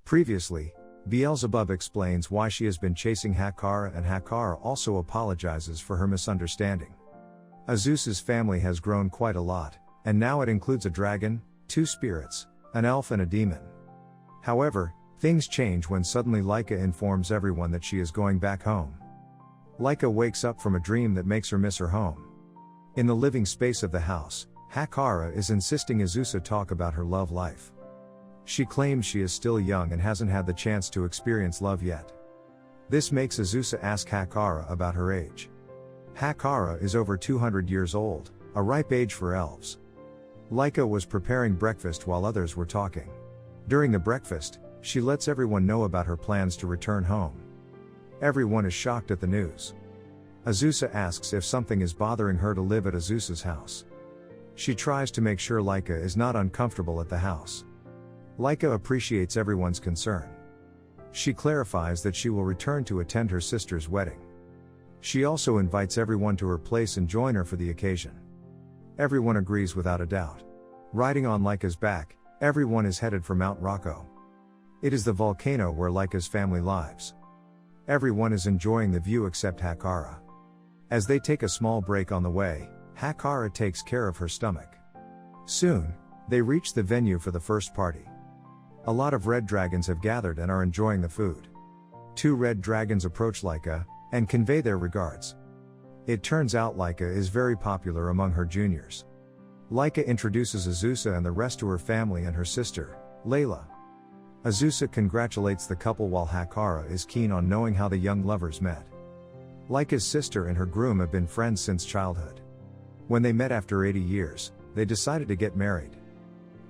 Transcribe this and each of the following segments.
Previously, Beelzebub explains why she has been chasing Hakara, and Hakara also apologizes for her misunderstanding. Azusa's family has grown quite a lot, and now it includes a dragon, 2 spirits, an elf and a demon. However, things change when suddenly Laika informs everyone that she is going back home. Laika wakes up from a dream that makes her miss her home. In the living space of the house, Hakara is insisting Azusa talk about her love life. She claims she is still young and hasn't had the chance to experience love yet. This makes Azusa ask Hakara about her age. Hakara is over 200 years old, a ripe age for elves. Laika was preparing breakfast while others were talking. During the breakfast, she lets everyone know about her plans to return home. Everyone is shocked at the news. Azusa asks if something is bothering her to live at Azusa's house. She tries to make sure Laika is not uncomfortable at the house. Laika appreciates everyone's concern. She clarifies that she will return to attend her sister's wedding. She also invites everyone to her place and join her for the occasion. Everyone agrees without a doubt. Riding on Laika's back, everyone is headed for Mount Rocco. It is the volcano where Laika's family lives. Everyone is enjoying the view except Hakara. As they take a small break on the way, Hakara takes care of her stomach. Soon, they reach the venue for the first party. A lot of red dragons have gathered and are enjoying the food. 2 red dragons approach Laika and convey their regards. It turns out Laika is very popular among her juniors. Laika introduces Azusa and the rest to her family and her sister, Layla. Azusa congratulates the couple while Hakara is keen on knowing how the young lovers met. Laika's sister and her groom have been friends since childhood. When they met after 80 years, they decided to get married.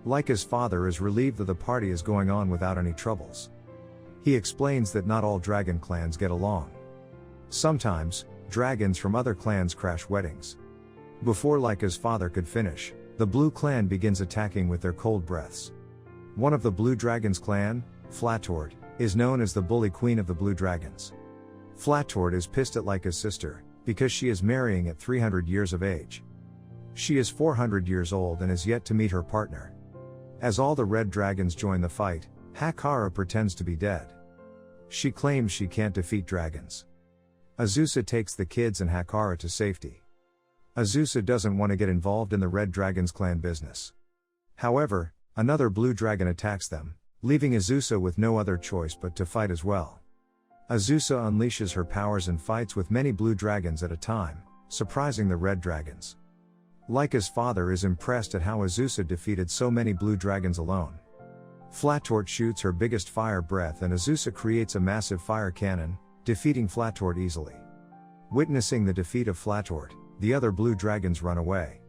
Laika's father is relieved that the party is going on without any troubles. He explains that not all dragon clans get along. Sometimes, dragons from other clans crash weddings. Before Laika's father could finish, the Blue Clan begins attacking with their cold breaths. One of the Blue Dragons' clan, Flatord, is known as the Bully Queen of the Blue Dragons. Flatord is pissed at Laika's sister, because she is marrying at 300 years of age. She is 400 years old and is yet to meet her partner. As all the red dragons join the fight, Hakara pretends to be dead. She claims she can't defeat dragons. Azusa takes the kids and Hakara to safety. Azusa doesn't want to get involved in the Red Dragon's clan business. However, another blue dragon attacks them, leaving Azusa with no other choice but to fight as well. Azusa unleashes her powers and fights with many blue dragons at a time, surprising the red dragons. Laika's father is impressed at how Azusa defeated so many blue dragons alone. Flatort shoots her biggest fire breath and Azusa creates a massive fire cannon, defeating Flatort easily. Witnessing the defeat of Flatort, the other blue dragons run away.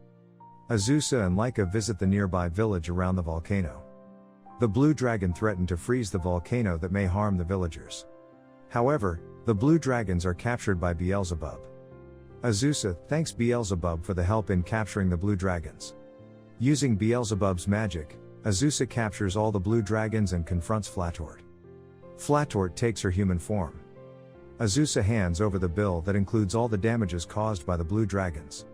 Azusa and Laika visit the nearby village around the volcano. The blue dragon threatened to freeze the volcano that may harm the villagers. However, the blue dragons are captured by Beelzebub. Azusa thanks Beelzebub for the help in capturing the blue dragons. Using Beelzebub's magic, Azusa captures all the blue dragons and confronts Flatort. Flatort takes her human form. Azusa hands over the bill that includes all the damages caused by the blue dragons.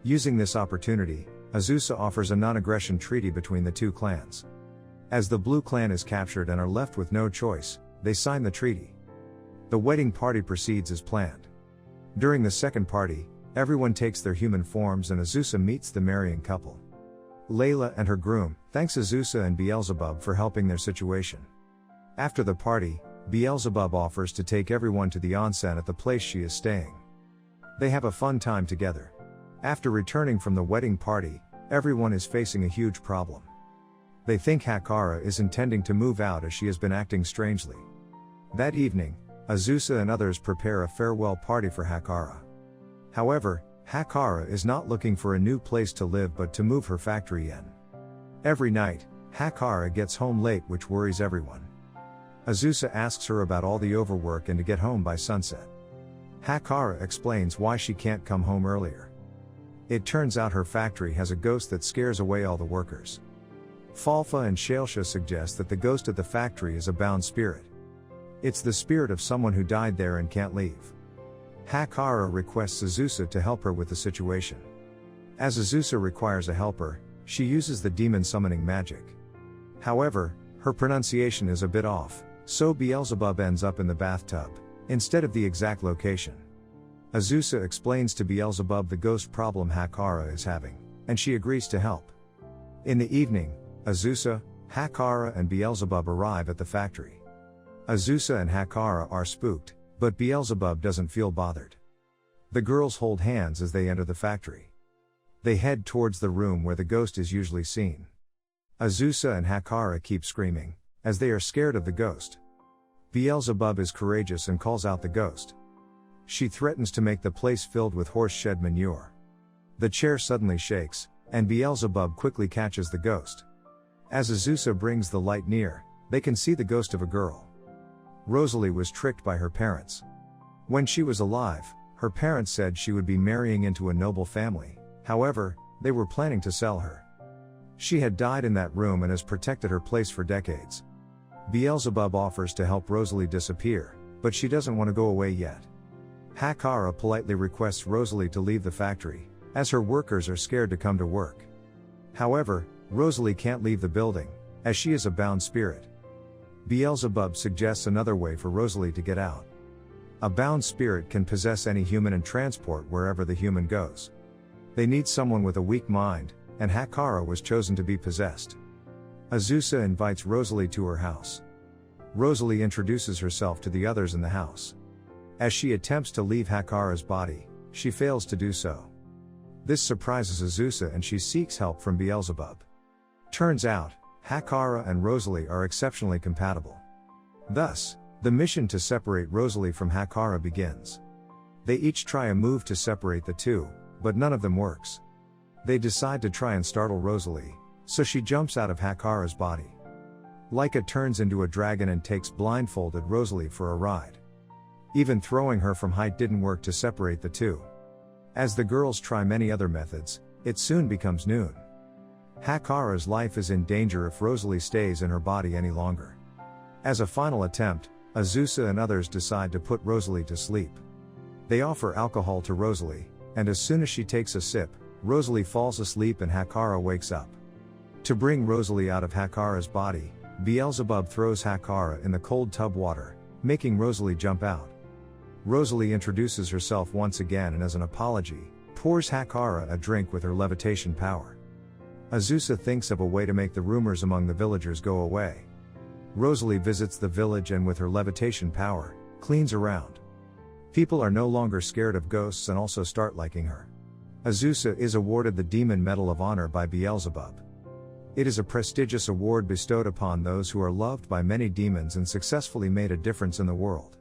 Using this opportunity, Azusa offers a non-aggression treaty between the 2 clans. As the blue clan is captured and are left with no choice, they sign the treaty. The wedding party proceeds as planned. During the second party, everyone takes their human forms and Azusa meets the marrying couple. Layla and her groom thanks Azusa and Beelzebub for helping their situation. After the party, Beelzebub offers to take everyone to the onsen at the place she is staying. They have a fun time together. After returning from the wedding party, everyone is facing a huge problem. They think Hakara is intending to move out as she has been acting strangely. That evening, Azusa and others prepare a farewell party for Hakara. However, Hakara is not looking for a new place to live but to move her factory in. Every night, Hakara gets home late, which worries everyone. Azusa asks her about all the overwork and to get home by sunset. Hakara explains why she can't come home earlier. It turns out her factory has a ghost that scares away all the workers. Falfa and Shailsha suggest that the ghost at the factory is a bound spirit. It's the spirit of someone who died there and can't leave. Hakara requests Azusa to help her with the situation. As Azusa requires a helper, she uses the demon summoning magic. However, Her pronunciation is a bit off, so Beelzebub ends up in the bathtub, instead of the exact location. Azusa explains to Beelzebub the ghost problem Hakara is having, and she agrees to help. In the evening, Azusa, Hakara and Beelzebub arrive at the factory. Azusa and Hakara are spooked, but Beelzebub doesn't feel bothered. The girls hold hands as they enter the factory. They head towards the room where the ghost is usually seen. Azusa and Hakara keep screaming, as they are scared of the ghost. Beelzebub is courageous and calls out the ghost. She threatens to make the place filled with horse shed manure. The chair suddenly shakes, and Beelzebub quickly catches the ghost. As Azusa brings the light near, they can see the ghost of a girl. Rosalie was tricked by her parents. When she was alive, her parents said she would be marrying into a noble family, however, they were planning to sell her. She had died in that room and has protected her place for decades. Beelzebub offers to help Rosalie disappear, but she doesn't want to go away yet. Hakara politely requests Rosalie to leave the factory, as her workers are scared to come to work. However, Rosalie can't leave the building, as she is a bound spirit. Beelzebub suggests another way for Rosalie to get out. A bound spirit can possess any human and transport wherever the human goes. They need someone with a weak mind, and Hakara was chosen to be possessed. Azusa invites Rosalie to her house. Rosalie introduces herself to the others in the house. As she attempts to leave Hakara's body, she fails to do so. This surprises Azusa and she seeks help from Beelzebub. Turns out, Hakara and Rosalie are exceptionally compatible. Thus, the mission to separate Rosalie from Hakara begins. They each try a move to separate the two, but none of them works. They decide to try and startle Rosalie, so she jumps out of Hakara's body. Laika turns into a dragon and takes blindfolded Rosalie for a ride. Even throwing her from height didn't work to separate the two. As the girls try many other methods, it soon becomes noon. Hakara's life is in danger if Rosalie stays in her body any longer. As a final attempt, Azusa and others decide to put Rosalie to sleep. They offer alcohol to Rosalie, and as soon as she takes a sip, Rosalie falls asleep and Hakara wakes up. To bring Rosalie out of Hakara's body, Beelzebub throws Hakara in the cold tub water, making Rosalie jump out. Rosalie introduces herself once again and as an apology, pours Hakara a drink with her levitation power. Azusa thinks of a way to make the rumors among the villagers go away. Rosalie visits the village and with her levitation power, cleans around. People are no longer scared of ghosts and also start liking her. Azusa is awarded the Demon Medal of Honor by Beelzebub. It is a prestigious award bestowed upon those who are loved by many demons and successfully made a difference in the world.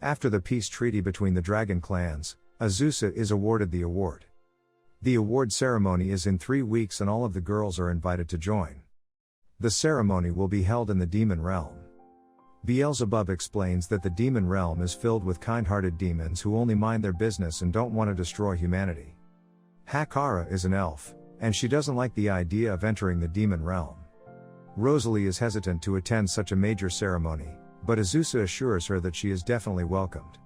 After the peace treaty between the dragon clans, Azusa is awarded the award. The award ceremony is in 3 weeks and all of the girls are invited to join. The ceremony will be held in the demon realm. Beelzebub explains that the demon realm is filled with kind-hearted demons who only mind their business and don't want to destroy humanity. Hakara is an elf, and she doesn't like the idea of entering the demon realm. Rosalie is hesitant to attend such a major ceremony, but Azusa assures her that she is definitely welcomed.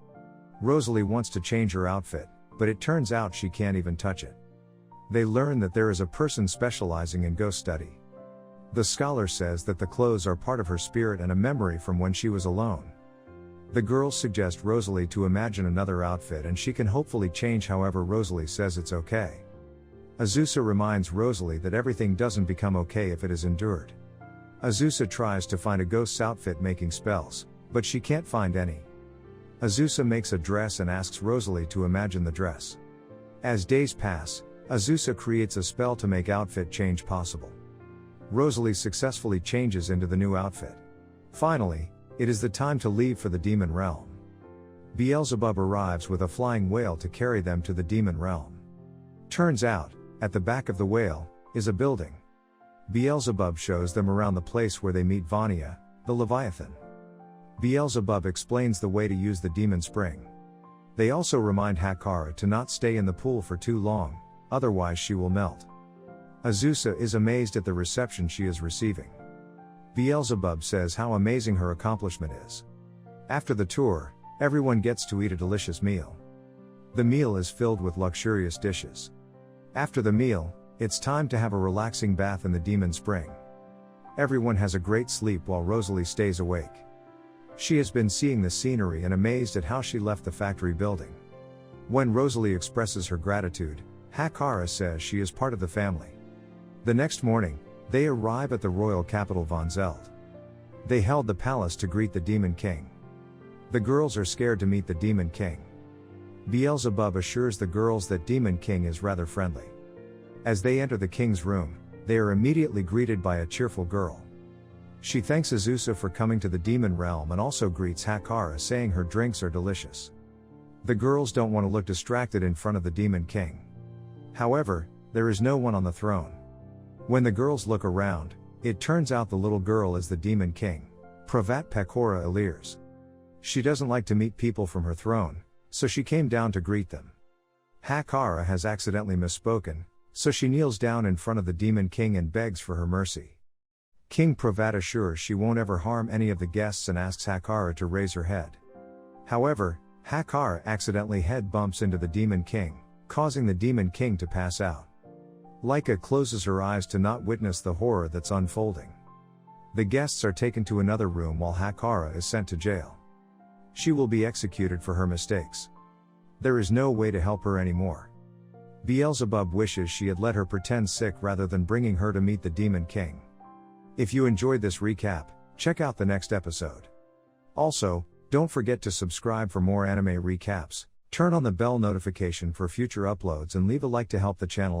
Rosalie wants to change her outfit, but it turns out she can't even touch it. They learn that there is a person specializing in ghost study. The scholar says that the clothes are part of her spirit and a memory from when she was alone. The girls suggest Rosalie to imagine another outfit and she can hopefully change, however Rosalie says it's okay. Azusa reminds Rosalie that everything doesn't become okay if it is endured. Azusa tries to find a ghost's outfit making spells, but she can't find any. Azusa makes a dress and asks Rosalie to imagine the dress. As days pass, Azusa creates a spell to make outfit change possible. Rosalie successfully changes into the new outfit. Finally, it is the time to leave for the demon realm. Beelzebub arrives with a flying whale to carry them to the demon realm. Turns out, at the back of the whale, is a building. Beelzebub shows them around the place where they meet Vanya, the Leviathan. Beelzebub explains the way to use the demon spring. They also remind Hakara to not stay in the pool for too long, otherwise she will melt. Azusa is amazed at the reception she is receiving. Beelzebub says how amazing her accomplishment is. After the tour, everyone gets to eat a delicious meal. The meal is filled with luxurious dishes. After the meal, it's time to have a relaxing bath in the demon spring. Everyone has a great sleep while Rosalie stays awake. She has been seeing the scenery and amazed at how she left the factory building. When Rosalie expresses her gratitude, Hakara says she is part of the family. The next morning, they arrive at the royal capital von Zeld. They held the palace to greet the Demon King. The girls are scared to meet the Demon King. Beelzebub assures the girls that Demon King is rather friendly. As they enter the king's room, they are immediately greeted by a cheerful girl. She thanks Azusa for coming to the demon realm and also greets Hakara, saying her drinks are delicious. The girls don't want to look distracted in front of the Demon King. However, there is no one on the throne. When the girls look around, it turns out the little girl is the Demon King, Pravat Pekora Elirs. She doesn't like to meet people from her throne, so she came down to greet them. Hakara has accidentally misspoken, so she kneels down in front of the Demon King and begs for her mercy. King Pravat assures she won't ever harm any of the guests and asks Hakara to raise her head. However, Hakara accidentally head bumps into the Demon King, causing the Demon King to pass out. Laika closes her eyes to not witness the horror that's unfolding. The guests are taken to another room while Hakara is sent to jail. She will be executed for her mistakes. There is no way to help her anymore. Beelzebub wishes she had let her pretend sick rather than bringing her to meet the Demon King. If you enjoyed this recap, check out the next episode. Also, don't forget to subscribe for more anime recaps, turn on the bell notification for future uploads and leave a like to help the channel out.